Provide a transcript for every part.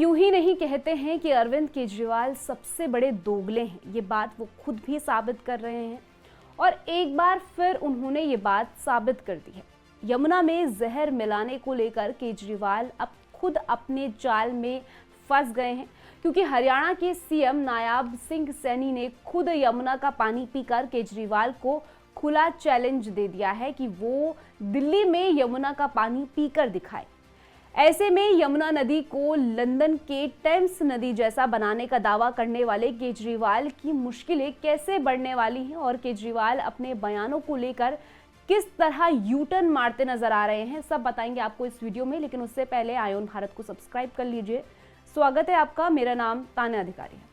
यूं ही नहीं कहते हैं कि अरविंद केजरीवाल सबसे बड़े दोगले हैं। ये बात वो खुद भी साबित कर रहे हैं और एक बार फिर उन्होंने ये बात साबित कर दी है। यमुना में जहर मिलाने को लेकर केजरीवाल अब खुद अपने जाल में फंस गए हैं, क्योंकि हरियाणा के सीएम नायब सिंह सैनी ने खुद यमुना का पानी पीकर केजरीवाल को खुला चैलेंज दे दिया है कि वो दिल्ली में यमुना का पानी पीकर दिखाए। ऐसे में यमुना नदी को लंदन के टेम्स नदी जैसा बनाने का दावा करने वाले केजरीवाल की मुश्किलें कैसे बढ़ने वाली हैं और केजरीवाल अपने बयानों को लेकर किस तरह यू टर्न मारते नजर आ रहे हैं, सब बताएंगे आपको इस वीडियो में। लेकिन उससे पहले आयोन भारत को सब्सक्राइब कर लीजिए। स्वागत है आपका, मेरा नाम तान्या अधिकारी है।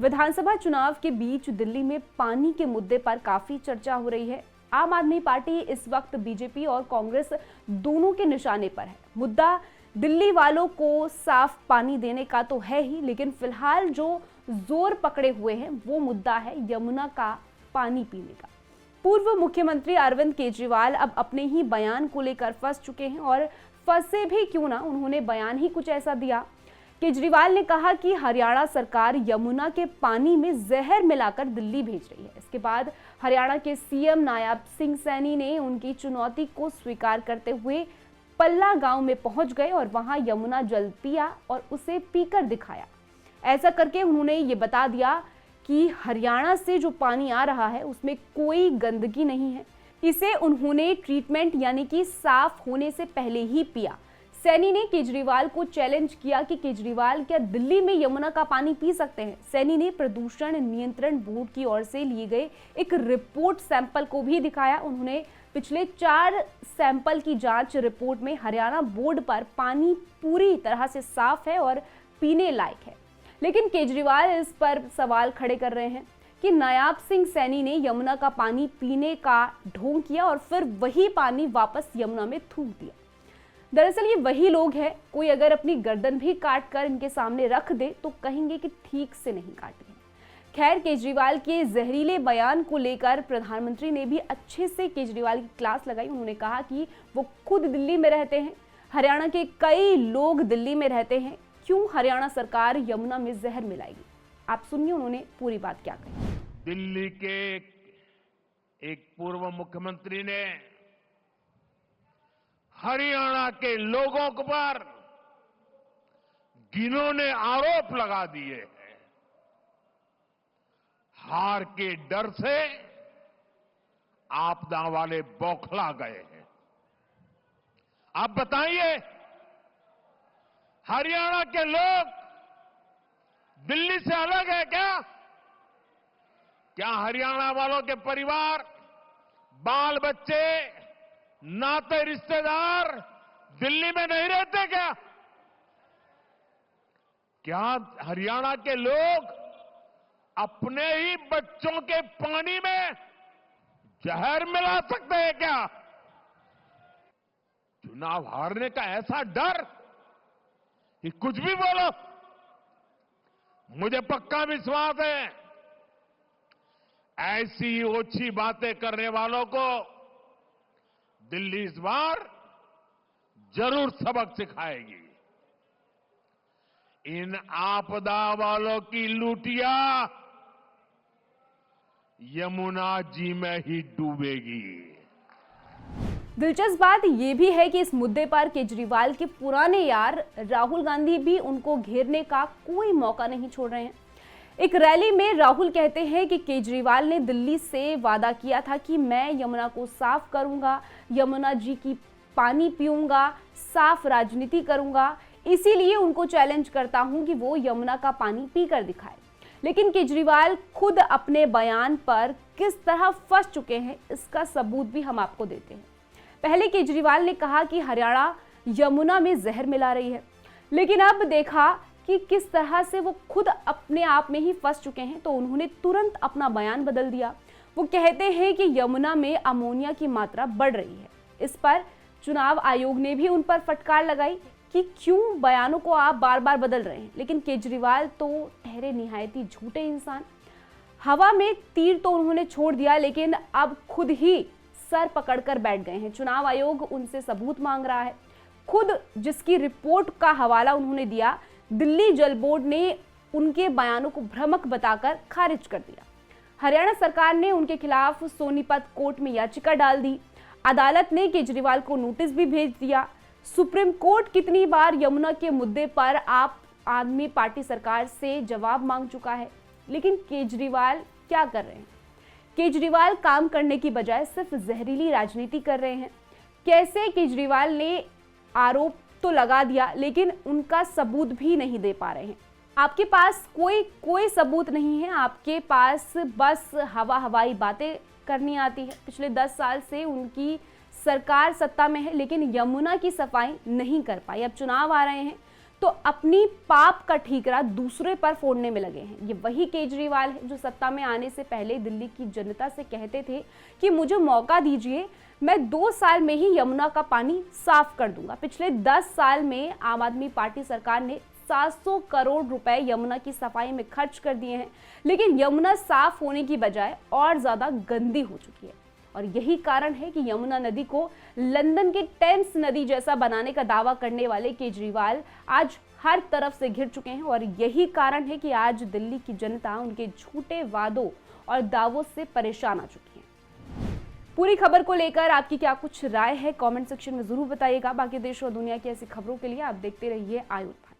विधानसभा चुनाव के बीच दिल्ली में पानी के मुद्दे पर काफी चर्चा हो रही है। आम आदमी पार्टी इस वक्त बीजेपी और कांग्रेस दोनों के निशाने पर है। मुद्दा दिल्ली वालों को साफ पानी देने का तो है ही, लेकिन फिलहाल जो जोर पकड़े हुए हैं वो मुद्दा है यमुना का पानी पीने का। पूर्व मुख्यमंत्री अरविंद केजरीवाल अब अपने ही बयान को लेकर फंस चुके हैं और फंसे भी क्यों ना, उन्होंने बयान ही कुछ ऐसा दिया। केजरीवाल ने कहा कि हरियाणा सरकार यमुना के पानी में जहर मिलाकर दिल्ली भेज रही है। इसके बाद हरियाणा के सीएम नायब सिंह सैनी ने उनकी चुनौती को स्वीकार करते हुए पल्ला गांव में पहुंच गए और वहां यमुना जल पिया और उसे पीकर दिखाया। ऐसा करके उन्होंने ये बता दिया कि हरियाणा से जो पानी आ रहा है उसमें कोई गंदगी नहीं है। इसे उन्होंने ट्रीटमेंट यानी कि साफ होने से पहले ही पिया। सैनी ने केजरीवाल को चैलेंज किया कि केजरीवाल क्या दिल्ली में यमुना का पानी पी सकते हैं। सैनी ने प्रदूषण नियंत्रण बोर्ड की ओर से लिए गए एक रिपोर्ट सैंपल को भी दिखाया। उन्होंने पिछले 4 सैंपल की जांच रिपोर्ट में हरियाणा बोर्ड पर पानी पूरी तरह से साफ है और पीने लायक है। लेकिन केजरीवाल इस पर सवाल खड़े कर रहे हैं कि नायब सिंह सैनी ने यमुना का पानी पीने का ढोंग किया और फिर वही पानी वापस यमुना में थूक दिया। दरअसल ये वही लोग हैं, कोई अगर अपनी गर्दन भी काट कर इनके सामने रख दे तो कहेंगे कि ठीक से नहीं काटी है। खैर, केजरीवाल के जहरीले बयान को लेकर प्रधानमंत्री ने भी अच्छे से केजरीवाल की क्लास लगाई। उन्होंने कहा कि वो खुद दिल्ली में रहते हैं, हरियाणा के कई लोग दिल्ली में रहते हैं, क्यों हरियाणा सरकार यमुना में जहर मिलाएगी। आप सुनिए उन्होंने पूरी बात क्या कही। दिल्ली के एक पूर्व मुख्यमंत्री ने हरियाणा के लोगों पर घिनौने आरोप लगा दिए हैं। हार के डर से आपदा वाले बौखला गए हैं। आप बताइए, हरियाणा के लोग दिल्ली से अलग है क्या? क्या हरियाणा वालों के परिवार, बाल बच्चे, नाते रिश्तेदार दिल्ली में नहीं रहते क्या? क्या हरियाणा के लोग अपने ही बच्चों के पानी में जहर मिला सकते हैं क्या? चुनाव हारने का ऐसा डर कि कुछ भी बोलो। मुझे पक्का विश्वास है ऐसी ओछी बातें करने वालों को दिल्ली इस बार जरूर सबक सिखाएगी। इन आपदा वालों की लूटिया यमुना जी में ही डूबेगी। दिलचस्प बात यह भी है कि इस मुद्दे पर केजरीवाल के पुराने यार राहुल गांधी भी उनको घेरने का कोई मौका नहीं छोड़ रहे हैं। एक रैली में राहुल कहते हैं कि केजरीवाल ने दिल्ली से वादा किया था कि मैं यमुना को साफ करूंगा, यमुना जी की पानी पीऊंगा, साफ राजनीति करूंगा, इसीलिए उनको चैलेंज करता हूं कि वो यमुना का पानी पीकर दिखाए। लेकिन केजरीवाल खुद अपने बयान पर किस तरह फंस चुके हैं, इसका सबूत भी हम आपको देते हैं। पहले केजरीवाल ने कहा कि हरियाणा यमुना में जहर मिला रही है, लेकिन अब देखा कि किस तरह से वो खुद अपने आप में ही फंस चुके हैं, तो उन्होंने तुरंत अपना बयान बदल दिया। वो कहते हैं कि यमुना में अमोनिया की मात्रा बढ़ रही है। इस पर चुनाव आयोग ने भी उन पर फटकार लगाई कि क्यों बयानों को आप बार बार बदल रहे हैं। लेकिन केजरीवाल तो ठहरे निहायती झूठे इंसान। हवा में तीर तो उन्होंने छोड़ दिया, लेकिन अब खुद ही सर पकड़कर बैठ गए हैं। चुनाव आयोग उनसे सबूत मांग रहा है। खुद जिसकी रिपोर्ट का हवाला उन्होंने दिया, दिल्ली जल बोर्ड ने उनके बयानों को भ्रामक बताकर खारिज कर दिया। हरियाणा सरकार ने उनके खिलाफ सोनीपत कोर्ट में याचिका डाल दी। अदालत ने केजरीवाल को नोटिस भी भेज दिया। सुप्रीम कोर्ट कितनी बार यमुना के मुद्दे पर आप आदमी पार्टी सरकार से जवाब मांग चुका है, लेकिन केजरीवाल क्या कर रहे हैं? केजरीवाल काम करने की बजाय सिर्फ जहरीली राजनीति कर रहे हैं। कैसे? केजरीवाल ने आरोप तो लगा दिया, लेकिन उनका सबूत भी नहीं दे पा रहे हैं। आपके पास कोई सबूत नहीं है, आपके पास बस हवाई बातें करनी आती है। पिछले 10 साल से उनकी सरकार सत्ता में है, लेकिन यमुना की सफाई नहीं कर पाई। अब चुनाव आ रहे हैं तो अपनी पाप का ठीकरा दूसरे पर फोड़ने में लगे हैं। ये वही केजरीवाल है जो सत्ता में आने से पहले दिल्ली की जनता से कहते थे कि मुझे मौका दीजिए, मैं 2 साल में ही यमुना का पानी साफ कर दूंगा। पिछले 10 साल में आम आदमी पार्टी सरकार ने 700 करोड़ रुपए यमुना की सफाई में खर्च कर दिए हैं, लेकिन यमुना साफ होने की बजाय और ज्यादा गंदी हो चुकी है। और यही कारण है कि यमुना नदी को लंदन के टेम्स नदी जैसा बनाने का दावा करने वाले केजरीवाल आज हर तरफ से घिर चुके हैं। और यही कारण है कि आज दिल्ली की जनता उनके झूठे वादों और दावों से परेशान आ चुकी है। पूरी खबर को लेकर आपकी क्या कुछ राय है, कमेंट सेक्शन में जरूर बताइएगा। बाकी देश और दुनिया की ऐसी खबरों के लिए आप देखते रहिए आयुध भारत।